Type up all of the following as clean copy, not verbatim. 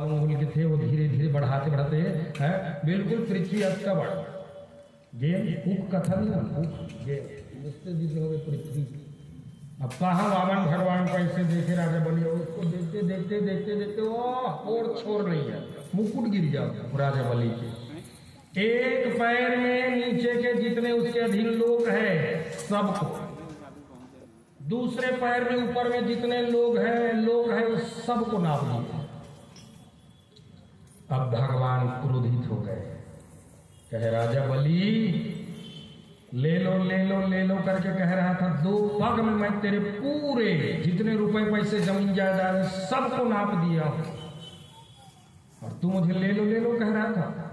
अंगुल के थे वो धीरे धीरे बढ़ाते बढ़ाते हैं बिल्कुल पृथ्वी अत्ता बढ़ गेम उप कथन गेम पृथ्वी। अब कहा वामन भगवान को ऐसे देखे राजा बलि उसको देखते देखते देखते देखते और छोड़ नहीं है मुकुट गिर जाओ राजा बलि के एक पैर में नीचे के जितने उसके अधीन लोग हैं सबको, दूसरे पैर में ऊपर में जितने लोग हैं उस सबको नाप लिया। अब भगवान क्रोधित हो गए, कहे राजा बलि ले लो ले लो ले लो करके कह रहा था, 2 पग में मैं तेरे पूरे जितने रुपए पैसे जमीन जायदाद सबको नाप दिया और तू मुझे ले लो कह रहा था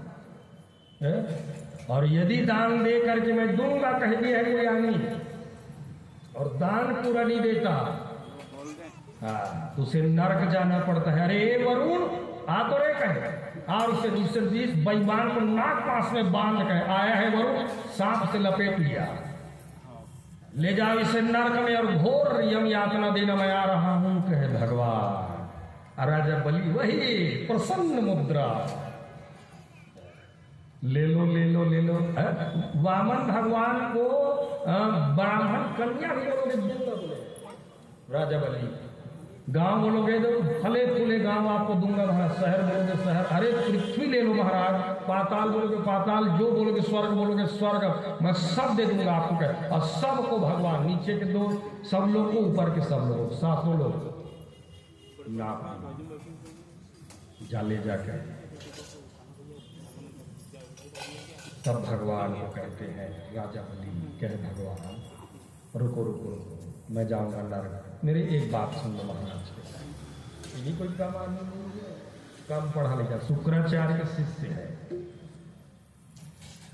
है? और यदि दान दे करके मैं दूंगा कह दिया है कोई आदमी और दान पूरा नहीं देता तो उसे नरक जाना पड़ता है। अरे वरुण आ तो रे कहे और उससे दूसरे बेईमान को नाक पास में बांध कर आया है वरुण, सांप से लपेट लिया, ले जाओ इसे नरक में और घोर यम यातना देना मैं आ रहा हूं कहे भगवान। राजा बलि वही प्रसन्न मुद्रा ले लो ले लो ले लो। वामन भगवान को ब्राह्मण कन्या भी बोलोगे, राजा बलि गांव बोलोगे तो फले फूले गांव आपको दूंगा महाराज, शहर बोलोगे शहर, अरे पृथ्वी ले लो महाराज, पाताल बोलोगे पाताल, जो बोलोगे स्वर्ग मैं सब दे दूंगा आपको कह। और सबको भगवान नीचे के 2 सब लोग को ऊपर के सब लोग 700 लोग जाले जाकर तब भगवान को कहते हैं राजा बलि कहे भगवान रुको रुको रुको मैं जाऊंगा नरक, मेरे एक बात सुन लो महाराज के, ये कोई कम आदमी नहीं है, कम पढ़ा लिखा शुक्राचार्य का शिष्य है।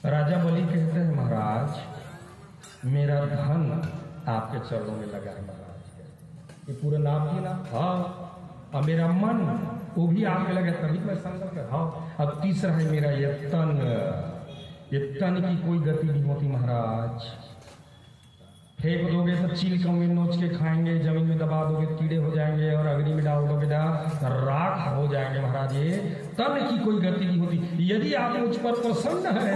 राजा बलि कहते हैं महाराज मेरा धन आपके चरणों में लगा है महाराज, ये पूरा नाम की ना हाँ, और मेरा मन वो भी आपके लगे तभी मैं संकल्प कर हाँ। अब तीसरा है मेरा ये तन की कोई गति नहीं होती महाराज, फेंक दोगे तो चील में नोच के खाएंगे, जमीन में दबा दोगे कीड़े हो जाएंगे और अग्नि में डाल दोगे राख हो जाएंगे महाराज, ये तन की कोई गति नहीं होती। यदि आप मुझ पर प्रसन्न है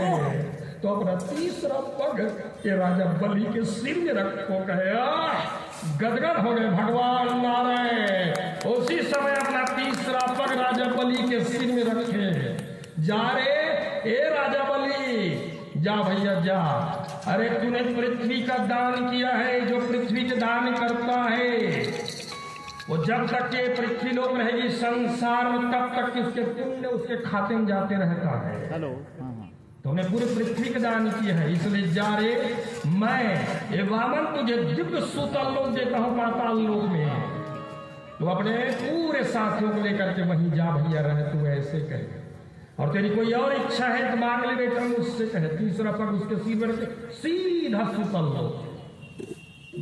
तो अपना तीसरा पग ये राजा बलि के सिर में रखो कहे। गदगद हो गए भगवान नारायण, उसी समय अपना तीसरा पग राजा बलि के सिर में रखे, जा रे ए राजा बलि जा भैया जा, अरे तूने पृथ्वी का दान किया है, जो पृथ्वी के दान करता है वो जब तक ये पृथ्वी लोग रहेगी संसार में तब तक इसके पुण्य उसके खाते में जाते रहता है। हेलो तूने पूरे पृथ्वी का दान किया है, इसलिए जा रे मैं ये वामन तुझे दिव्य सुतल लोक देता हूं पाताल लोक में, तो अपने पूरे साथियों को लेकर के वहीं जा भैया रहे, तू ऐसे कहे और तेरी कोई और इच्छा है तो मांग ले बेटा उससे कहे। तीसरा पग उसके सिर पर सीधा सुतल लो,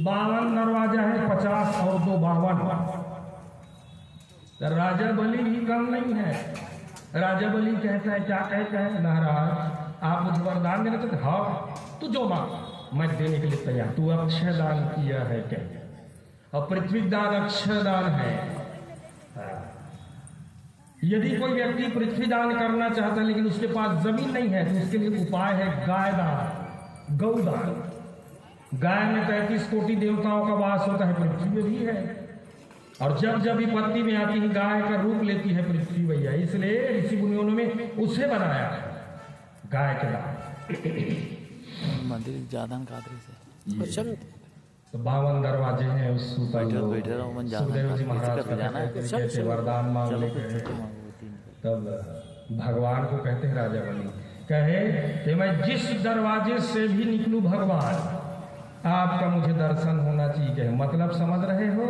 52 दरवाजा है, 50 और 2 52। राजा बलि भी कम नहीं है, राजा बलि कहता है क्या कहता है महाराज आप मुझे वरदान देना चाहते हाँ तू जो मांग मैं देने के लिए तैयार, तू अक्षय दान किया है क्या, और पृथ्वी दान अक्षय दान है। यदि कोई व्यक्ति पृथ्वी दान करना चाहता है लेकिन उसके पास जमीन नहीं है तो उसके लिए उपाय है गाय दान, गौ दान। गाय में 33 कोटि देवताओं का वास होता है, पृथ्वी में भी है, और जब जब विपत्ति में आती है गाय का रूप लेती है पृथ्वी भैया, इसलिए ऋषि मुनियों ने उसे बनाया है गाय के दान। मंदिर ज्यादा से तो 52 दरवाजे हैं उस सुखदेव जी महाराज वरदान मांग लेते तब भगवान को कहते हैं राजा बलि कहे कि मैं जिस दरवाजे से भी निकलूं भगवान आपका मुझे दर्शन होना चाहिए, मतलब समझ रहे हो।